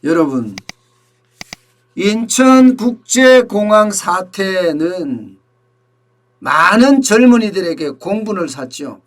여러분, 인천국제공항 사태는 많은 젊은이들에게 공분을 샀죠.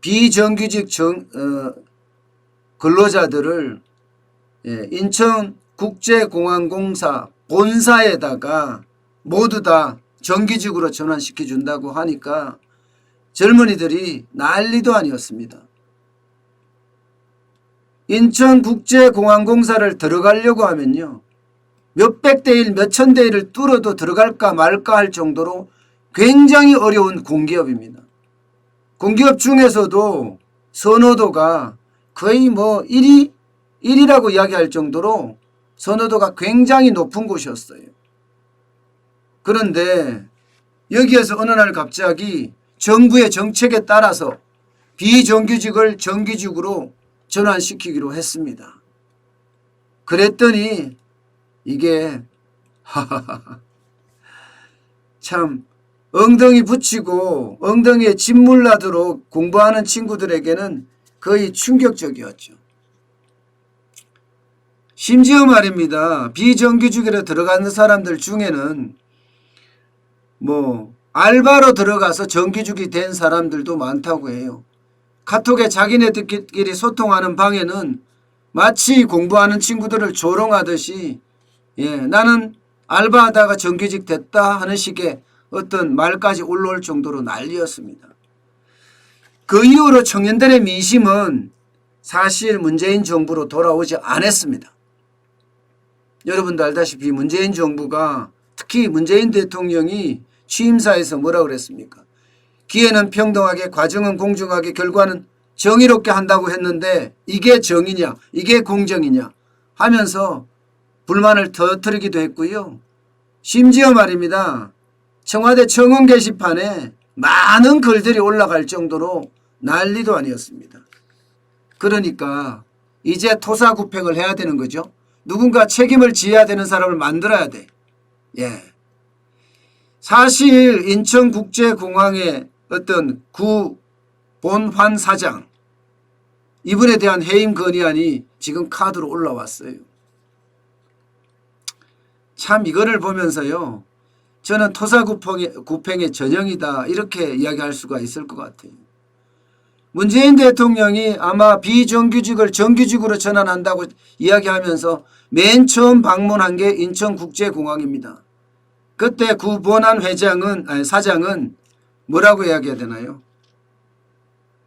비정규직 근로자들을 인천국제공항공사 본사에다가 모두 다 정규직으로 전환시켜 준다고 하니까 젊은이들이 난리도 아니었습니다. 인천국제공항공사를 들어가려고 하면요, 몇백 대 일, 몇천 대 일을 뚫어도 들어갈까 말까 할 정도로 굉장히 어려운 공기업입니다. 공기업 중에서도 선호도가 거의 뭐 1위라고 이야기할 정도로 선호도가 굉장히 높은 곳이었어요. 그런데 여기에서 어느 날 갑자기 정부의 정책에 따라서 비정규직을 정규직으로 전환시키기로 했습니다. 그랬더니 이게 참 엉덩이 붙이고 엉덩이에 진물 나도록 공부하는 친구들에게는 거의 충격적이었죠. 심지어 말입니다. 비정규직으로 들어가는 사람들 중에는 뭐 알바로 들어가서 정규직이 된 사람들도 많다고 해요. 카톡에 자기네들끼리 소통하는 방에는 마치 공부하는 친구들을 조롱하듯이 나는 알바하다가 정규직 됐다 하는 식의 어떤 말까지 올라올 정도로 난리였습니다. 그 이후로 청년들의 민심은 사실 문재인 정부로 돌아오지 않았습니다. 여러분도 알다시피 문재인 정부가, 특히 문재인 대통령이 취임사에서 뭐라고 그랬습니까? 기회는 평등하게, 과정은 공정하게, 결과는 정의롭게 한다고 했는데 이게 정의냐, 이게 공정이냐 하면서 불만을 터뜨리기도 했고요. 심지어 말입니다. 청와대 청원 게시판에 많은 글들이 올라갈 정도로 난리도 아니었습니다. 그러니까 이제 토사구팽을 해야 되는 거죠. 누군가 책임을 지어야 되는 사람을 만들어야 돼. 사실 인천국제공항의 어떤 구 본환 사장, 이분에 대한 해임 건의안이 지금 카드로 올라왔어요. 참 이거를 보면서요, 저는 토사구팽의 전형이다 이렇게 이야기할 수가 있을 것 같아요. 문재인 대통령이 아마 비정규직을 정규직으로 전환한다고 이야기하면서 맨 처음 방문한 게 인천국제공항입니다. 그때 구 본환 사장은 뭐라고 이야기해야 되나요?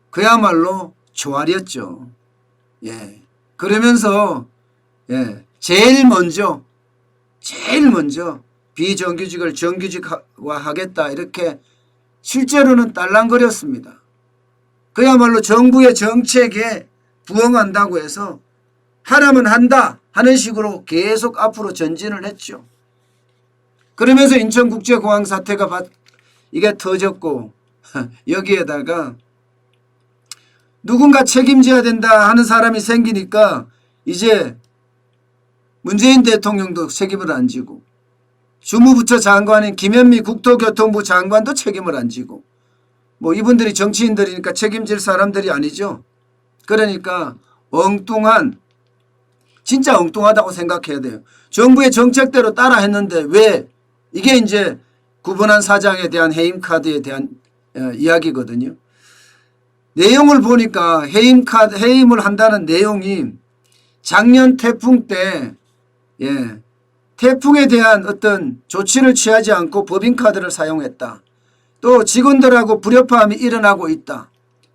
그야말로 조알이었죠. 그러면서 제일 먼저 비정규직을 정규직화하겠다 이렇게 실제로는 딸랑거렸습니다. 그야말로 정부의 정책에 부응한다고 해서 하라면 한다 하는 식으로 계속 앞으로 전진을 했죠. 그러면서 인천국제공항 사태가 이게 터졌고 여기에다가 누군가 책임져야 된다 하는 사람이 생기니까 이제 문재인 대통령도 책임을 안 지고 주무부처 장관인 김현미 국토교통부 장관도 책임을 안 지고 뭐 이분들이 정치인들이니까 책임질 사람들이 아니죠. 그러니까 진짜 엉뚱하다고 생각해야 돼요. 정부의 정책대로 따라 했는데 왜 이게 이제 구본한 사장에 대한 해임카드에 대한 이야기거든요. 내용을 보니까 해임을 한다는 내용이 작년 태풍 때 태풍에 대한 어떤 조치를 취하지 않고 법인카드를 사용했다. 또 직원들하고 불협화음이 일어나고 있다.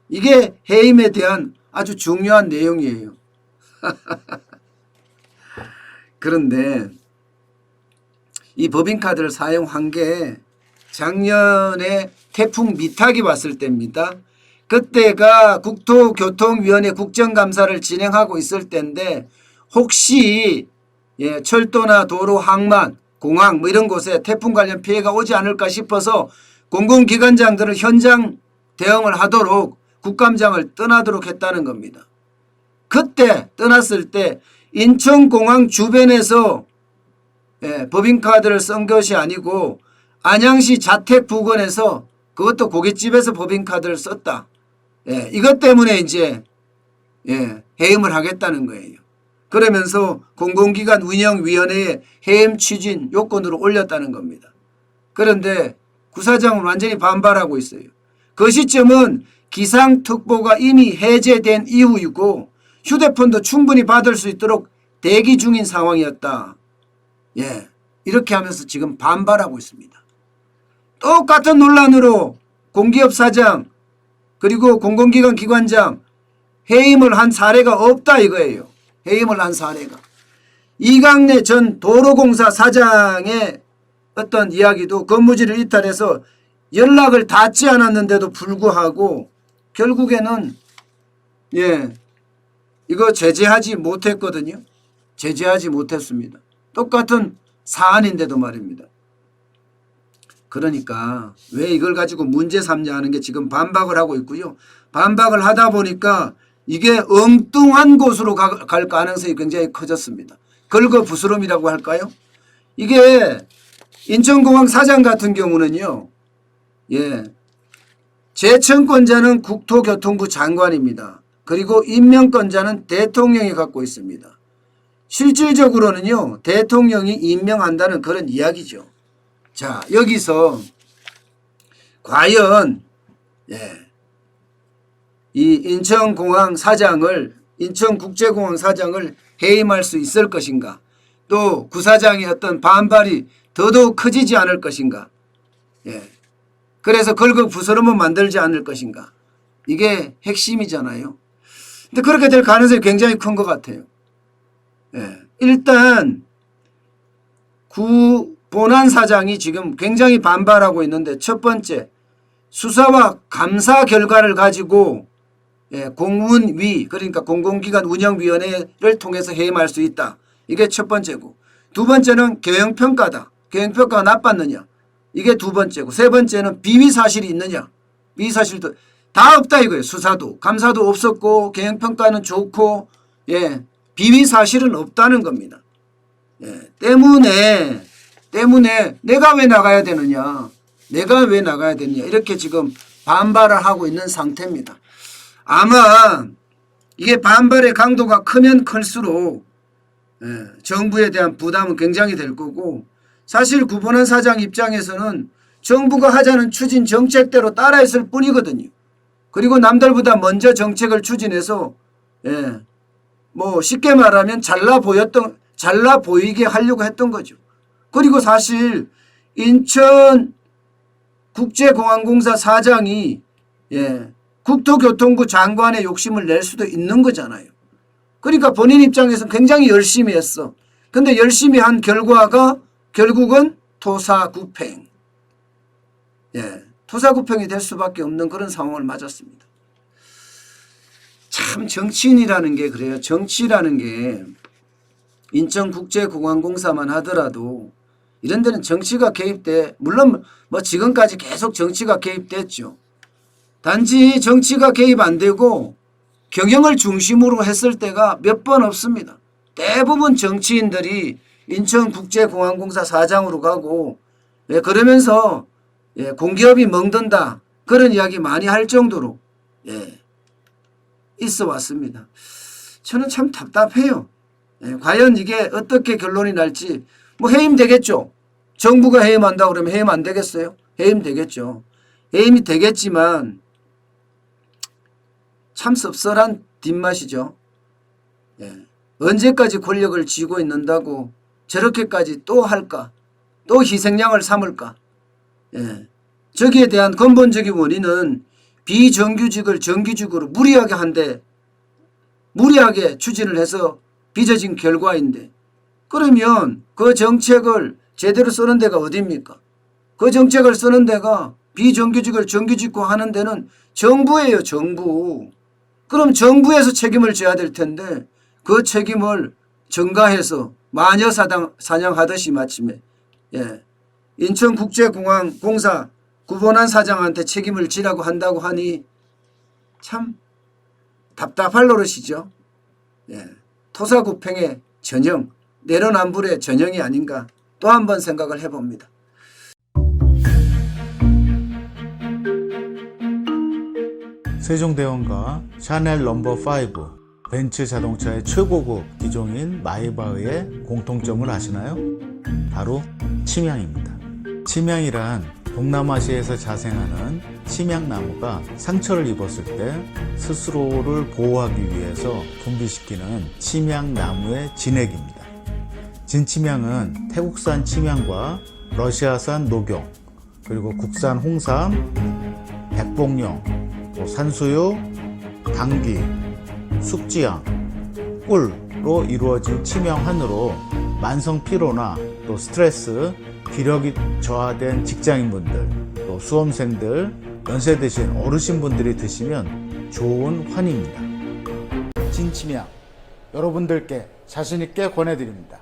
이게 해임에 대한 아주 중요한 내용이에요. 그런데 이 법인카드를 사용한 게 작년에 태풍 미탁이 왔을 때입니다. 그때가 국토교통위원회 국정감사를 진행하고 있을 때인데 혹시 철도나 도로, 항만, 공항 뭐 이런 곳에 태풍 관련 피해가 오지 않을까 싶어서 공공기관장들을 현장 대응을 하도록 국감장을 떠나도록 했다는 겁니다. 그때 떠났을 때 인천공항 주변에서 법인카드를 쓴 것이 아니고 안양시 자택 부근에서 그것도 고깃집에서 법인카드를 썼다. 이것 때문에 이제 해임을 하겠다는 거예요. 그러면서 공공기관 운영위원회의 해임 추진 요건으로 올렸다는 겁니다. 그런데 구사장은 완전히 반발하고 있어요. 그 시점은 기상특보가 이미 해제된 이후이고 휴대폰도 충분히 받을 수 있도록 대기 중인 상황이었다. 예, 이렇게 하면서 지금 반발하고 있습니다. 똑같은 논란으로 공기업 사장 그리고 공공기관 기관장 해임을 한 사례가 없다 이거예요. 해임을 한 사례가. 이강래 전 도로공사 사장의 어떤 이야기도 근무지를 이탈해서 연락을 닿지 않았는데도 불구하고 결국에는 이거 제재하지 못했거든요. 제재하지 못했습니다. 똑같은 사안인데도 말입니다. 그러니까 왜 이걸 가지고 문제 삼냐 하는 게 지금 반박을 하고 있고요. 반박을 하다 보니까 이게 엉뚱한 곳으로 갈 가능성이 굉장히 커졌습니다. 긁어부스럼이라고 할까요? 이게 인천공항 사장 같은 경우는요. 재청권자는 국토교통부 장관입니다. 그리고 임명권자는 대통령이 갖고 있습니다. 실질적으로는요. 대통령이 임명한다는 그런 이야기죠. 자, 여기서 과연 이 인천공항 사장을 인천국제공항 사장을 해임할 수 있을 것인가? 또 구사장의 어떤 반발이 더더욱 커지지 않을 것인가? 그래서 긁어부스럼은 만들지 않을 것인가? 이게 핵심이잖아요. 근데 그렇게 될 가능성이 굉장히 큰 것 같아요. 일단 구본안 사장이 지금 굉장히 반발하고 있는데 첫 번째 수사와 감사 결과를 가지고 공운위 그러니까 공공기관 운영위원회를 통해서 해임할 수 있다. 이게 첫 번째고 두 번째는 경영평가다. 경영평가가 나빴느냐. 이게 두 번째고 세 번째는 비위사실이 있느냐. 비위사실도 다 없다 이거예요. 수사도 감사도 없었고 경영평가는 좋고 비위사실은 없다는 겁니다. 때문에 내가 왜 나가야 되느냐. 내가 왜 나가야 되느냐. 이렇게 지금 반발을 하고 있는 상태입니다. 아마 이게 반발의 강도가 크면 클수록 정부에 대한 부담은 굉장히 될 거고 사실 구본안 사장 입장에서는 정부가 하자는 추진 정책대로 따라했을 뿐이거든요. 그리고 남들보다 먼저 정책을 추진해서 뭐 쉽게 말하면 잘나 보이게 하려고 했던 거죠. 그리고 사실 인천국제공항공사 사장이 국토교통부 장관의 욕심을 낼 수도 있는 거잖아요. 그러니까 본인 입장에서는 굉장히 열심히 했어. 근데 열심히 한 결과가 결국은 토사구팽. 토사구팽이 될 수밖에 없는 그런 상황을 맞았습니다. 참 정치인이라는 게 그래요. 정치라는 게 인천국제공항공사만 하더라도 이런 데는 정치가 개입돼. 물론 뭐 지금까지 계속 정치가 개입됐죠. 단지 정치가 개입 안 되고 경영을 중심으로 했을 때가 몇 번 없습니다. 대부분 정치인들이 인천국제공항공사 사장으로 가고 그러면서 공기업이 멍든다. 그런 이야기 많이 할 정도로 있어 왔습니다. 저는 참 답답해요. 과연 이게 어떻게 결론이 날지. 뭐 해임 되겠죠. 정부가 해임한다 그러면 해임 안 되겠어요? 해임 되겠죠. 해임이 되겠지만 참 씁쓸한 뒷맛이죠. 언제까지 권력을 쥐고 있는다고 저렇게까지 또 할까? 또 희생양을 삼을까? 저기에 대한 근본적인 원인은 비정규직을 정규직으로 무리하게 추진을 해서 빚어진 결과인데 그러면 그 정책을 제대로 쓰는 데가 어디입니까? 그 정책을 쓰는 데가 비정규직을 정규직화 하는 데는 정부예요. 정부. 그럼 정부에서 책임을 져야 될 텐데 그 책임을 전가해서 마녀 사냥하듯이 마침에 인천국제공항공사 구본안 사장한테 책임을 지라고 한다고 하니 참 답답할 노릇이죠. 토사구팽의 전형, 내로남불의 전형이 아닌가 또 한 번 생각을 해봅니다. 세종대왕과 샤넬 넘버 5 벤츠 자동차의 최고급 기종인 마이바흐의 공통점을 아시나요? 바로 침향입니다. 침향이란 동남아시아에서 자생하는 침향나무가 상처를 입었을 때 스스로를 보호하기 위해서 분비시키는 침향나무의 진액입니다. 진침향은 태국산 침향과 러시아산 녹용, 그리고 국산 홍삼, 백봉령, 산수유, 당귀, 숙지향, 꿀로 이루어진 침향환으로 만성 피로나 또 스트레스, 기력이 저하된 직장인분들, 또 수험생들, 연세 드신 어르신분들이 드시면 좋은 환입니다. 진침향 여러분들께 자신있게 권해드립니다.